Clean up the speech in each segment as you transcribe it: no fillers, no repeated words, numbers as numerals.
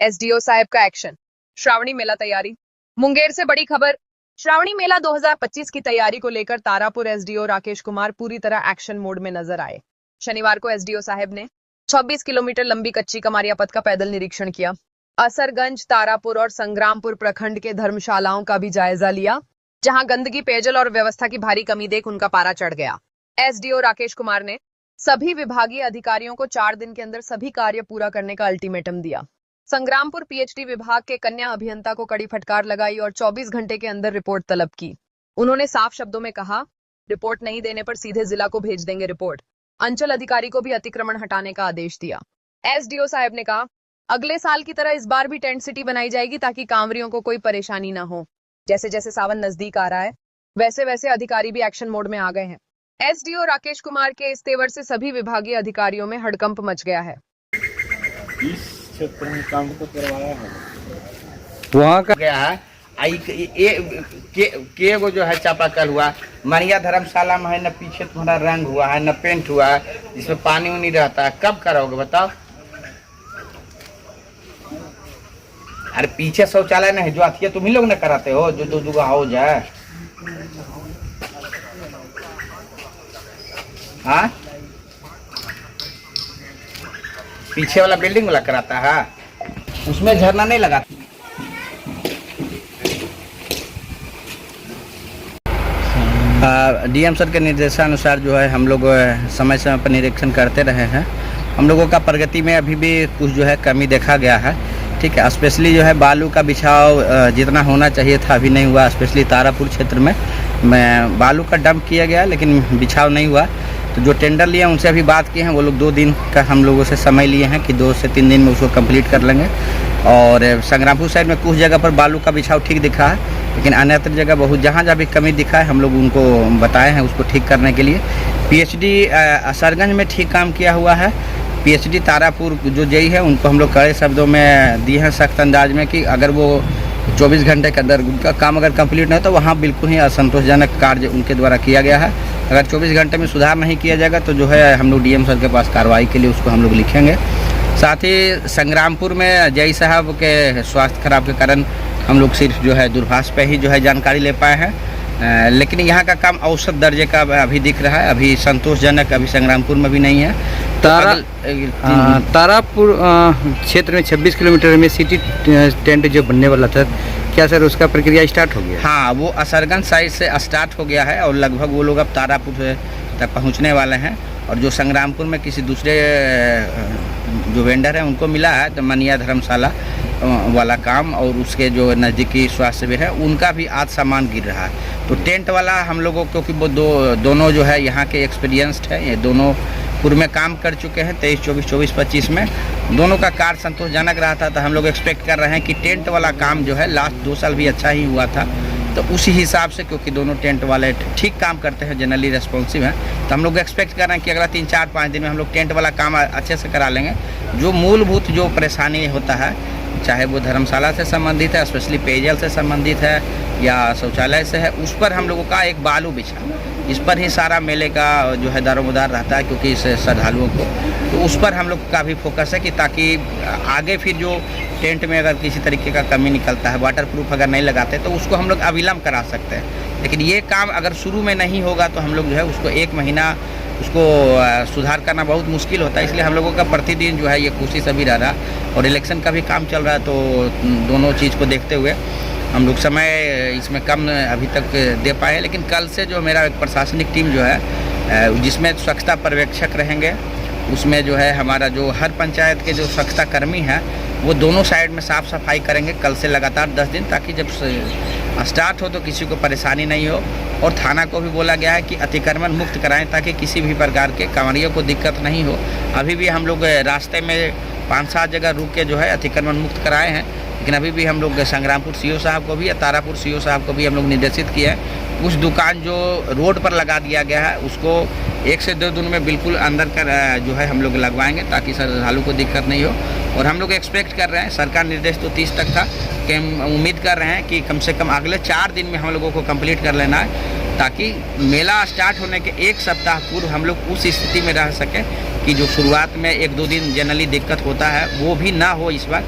SDO साहब का action. Shravani मेला तैयारी। मुंगेर से बड़ी खबर। श्रावणी मेला 2025 की तैयारी को लेकर तारापुर एसडीओ राकेश कुमार पूरी तरह एक्शन मोड में नजर आए। शनिवार को एसडीओ साहब ने 26 किलोमीटर लंबी कच्ची कमारिया पथ का पैदल निरीक्षण किया। असरगंज, तारापुर और संग्रामपुर प्रखंड के धर्मशालाओं का भी जायजा लिया, जहां गंदगी, पेयजल और व्यवस्था की भारी कमी देख उनका पारा चढ़ गया। एसडीओ राकेश कुमार ने सभी विभागीय अधिकारियों को 4 दिन के अंदर सभी कार्य पूरा करने का अल्टीमेटम दिया। संग्रामपुर पीएचडी विभाग के कन्या अभियंता को कड़ी फटकार लगाई और 24 घंटे के अंदर रिपोर्ट तलब की। उन्होंने साफ शब्दों में कहा, रिपोर्ट नहीं देने पर सीधे जिला को भेज देंगे रिपोर्ट। अंचल अधिकारी को भी अतिक्रमण हटाने का आदेश दिया। एसडीओ साहब ने कहा, अगले साल की तरह इस बार भी टेंट सिटी बनाई जाएगी ताकि कांवरियों को कोई परेशानी ना हो। जैसे जैसे सावन नजदीक आ रहा है, वैसे वैसे अधिकारी भी एक्शन मोड में आ गए हैं। एसडीओ राकेश कुमार के इस तेवर से सभी विभागीय अधिकारियों में हड़कंप मच गया है। इस क्षेत्र में काम तो करवाया है, वहाँ का गया है। के वो जो है चापाकल हुआ, मनिया धर्मशाला में है न, पीछे तुम्हारा रंग हुआ है न, पेंट हुआ है, जिसमें पानी उनी रहता है। कब कराओगे बताओ? अरे पीछे शौचालय नहीं जो आती है, तुम ही लोग न कराते हो, जो दो जगह हो जाए। हाँ, पीछे वाला बिल्डिंग वाला कराता है, उसमें झरना नहीं लगा। डीएम सर के निर्देशानुसार जो है हम लोग समय समय पर निरीक्षण करते रहे हैं। हम लोगों का प्रगति में अभी भी कुछ जो है कमी देखा गया है। ठीक है, स्पेशली जो है बालू का बिछाव जितना होना चाहिए था अभी नहीं हुआ। स्पेशली तारापुर क्षेत्र में बालू का डंप किया गया लेकिन बिछाव नहीं हुआ। तो जो टेंडर लिए उनसे अभी बात किए हैं, वो लोग 2 दिन का हम लोगों से समय लिए हैं कि 2 से 3 दिन में उसको कंप्लीट कर लेंगे। और संग्रामपुर साइड में कुछ जगह पर बालू का बिछाव ठीक दिखा है, लेकिन अन्यत्र जगह बहुत जहाँ भी कमी दिखा है हम लोग उनको बताए हैं उसको ठीक करने के लिए। पीएचडी असरगंज में ठीक काम किया हुआ है। पीएचडी तारापुर जो जेई है उनको हम लोग कड़े शब्दों में दिए हैं सख्त अंदाज में कि अगर वो 24 घंटे के अंदर उनका काम अगर कंप्लीट नहीं हो तो वहाँ बिल्कुल ही असंतोषजनक कार्य उनके द्वारा किया गया है। अगर 24 घंटे में सुधार नहीं किया जाएगा तो जो है हम लोग डीएम सर के पास कार्रवाई के लिए उसको हम लोग लिखेंगे। साथ ही संग्रामपुर में जेई साहब के स्वास्थ्य खराब के कारण हम लोग सिर्फ जो है दूरभाष पे ही जो है जानकारी ले पाए हैं, लेकिन यहाँ का काम औसत दर्जे का अभी दिख रहा है। अभी संतोषजनक अभी संग्रामपुर में भी नहीं है। तारापुर क्षेत्र में 26 किलोमीटर में सिटी टेंट जो बनने वाला था, क्या सर उसका प्रक्रिया स्टार्ट हो गया? हाँ, वो असरगंज साइड से स्टार्ट हो गया है और लगभग वो लोग अब तारापुर तक पहुँचने वाले हैं। और जो संग्रामपुर में किसी दूसरे जो वेंडर हैं उनको मिला है तो मनिया धर्मशाला वाला काम और उसके जो नज़दीकी स्वास्थ्य शिविर है उनका भी आज सामान गिर रहा है। तो टेंट वाला हम लोगों क्योंकि वो दोनों जो है यहाँ के एक्सपीरियंस्ड है, ये दोनों पूर्व में काम कर चुके हैं 23, 24, 25 में दोनों का कार्य संतोषजनक रहा था। तो हम लोग एक्सपेक्ट कर रहे हैं कि टेंट वाला काम जो है लास्ट 2 साल भी अच्छा ही हुआ था। तो उसी हिसाब से क्योंकि दोनों टेंट वाले ठीक काम करते हैं, जनरली रेस्पॉन्सिव हैं, तो हम लोग एक्सपेक्ट कर रहे हैं कि अगला 3, 4, 5 दिन में हम लोग टेंट वाला काम अच्छे से करा लेंगे। जो मूलभूत जो परेशानी होता है, चाहे वो धर्मशाला से संबंधित है, स्पेशली पेयजल से संबंधित है या शौचालय से है, उस पर हम लोगों का एक बालू बिछा, इस पर ही सारा मेले का जो है दारोमदार रहता है क्योंकि इस श्रद्धालुओं को। तो उस पर हम लोग का भी फोकस है कि ताकि आगे फिर जो टेंट में अगर किसी तरीके का कमी निकलता है, वाटर प्रूफ अगर नहीं लगाते तो उसको हम लोग अविलंब करा सकते हैं। लेकिन ये काम अगर शुरू में नहीं होगा तो हम लोग जो है उसको 1 महीना उसको सुधार करना बहुत मुश्किल होता है। इसलिए हम लोगों का प्रतिदिन जो है ये कोशिश अभी रह रहा और इलेक्शन का भी काम चल रहा है, तो दोनों चीज़ को देखते हुए हम लोग समय इसमें कम अभी तक दे पाए। लेकिन कल से जो मेरा एक प्रशासनिक टीम जो है जिसमें स्वच्छता पर्यवेक्षक रहेंगे, उसमें जो है हमारा जो हर पंचायत के जो स्वच्छता कर्मी हैं वो दोनों साइड में साफ़ सफाई करेंगे कल से लगातार 10 दिन, ताकि जब स्टार्ट हो तो किसी को परेशानी नहीं हो। और थाना को भी बोला गया है कि अतिक्रमण मुक्त कराएं ताकि किसी भी प्रकार के कांवरियों को दिक्कत नहीं हो। अभी भी हम लोग रास्ते में 5-7 जगह रुक के जो है अतिक्रमण मुक्त कराए हैं, लेकिन अभी भी हम लोग संग्रामपुर सीओ साहब को भी या तारापुर सीओ साहब को भी हम लोग निर्देशित किए हैं। कुछ दुकान जो रोड पर लगा दिया गया है उसको 1 से 2 दिन में बिल्कुल अंदर कर जो है हम लोग लगवाएंगे ताकि श्रद्धालु को दिक्कत नहीं हो। और हम लोग एक्सपेक्ट कर रहे हैं, सरकार निर्देश तो 30 तक था कि हम उम्मीद कर रहे हैं कि कम से कम अगले 4 दिन में हम लोगों को कंप्लीट कर लेना है, ताकि मेला स्टार्ट होने के 1 सप्ताह पूर्व हम लोग उस स्थिति में रह सकें कि जो शुरुआत में 1-2 दिन जनरली दिक्कत होता है वो भी ना हो इस बार।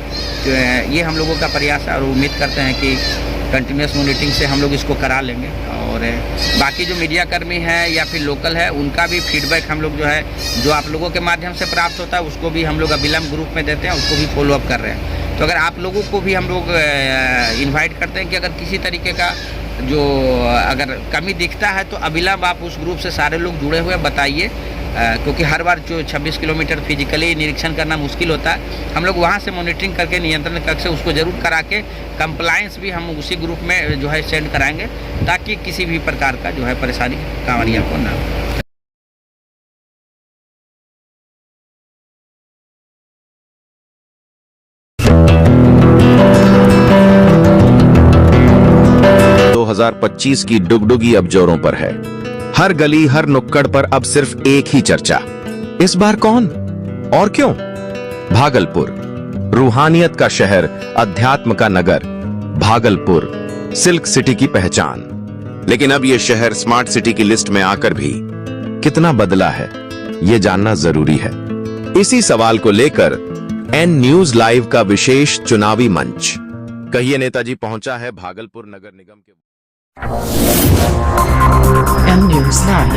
तो ये हम लोगों का प्रयास है और उम्मीद करते हैं कि कंटिन्यूस मॉनिटरिंग से हम लोग इसको करा लेंगे। और बाकी जो मीडिया कर्मी हैं या फिर लोकल है उनका भी फीडबैक हम लोग जो है जो आप लोगों के माध्यम से प्राप्त होता है उसको भी हम लोग अविलंब ग्रुप में देते हैं, उसको भी फॉलोअप कर रहे हैं। तो अगर आप लोगों को भी हम लोग इन्वाइट करते हैं कि अगर किसी तरीके का जो अगर कमी दिखता है तो अविलंब आप उस ग्रुप से सारे लोग जुड़े हुए बताइए, क्योंकि हर बार जो 26 किलोमीटर फिजिकली निरीक्षण करना मुश्किल होता है। हम लोग वहाँ से मॉनिटरिंग करके नियंत्रण कक्ष से उसको ज़रूर करा के कंप्लायंस भी हम उसी ग्रुप में जो है सेंड कराएंगे, ताकि किसी भी प्रकार का जो है परेशानी कांवड़िया को ना हो। की डुगडुगी अब जोरों पर है। हर गली हर नुक्कड़ पर अब सिर्फ एक ही चर्चा, इस बार कौन और क्यों? भागलपुर, रूहानियत का शहर, अध्यात्म का नगर। भागलपुर सिल्क सिटी की पहचान। लेकिन अब यह शहर स्मार्ट सिटी की लिस्ट में आकर भी कितना बदला है, यह जानना जरूरी है। इसी सवाल को लेकर एन न्यूज लाइव का विशेष चुनावी मंच। कहिए नेताजी पहुंचा है भागलपुर नगर निगम के। N News Live.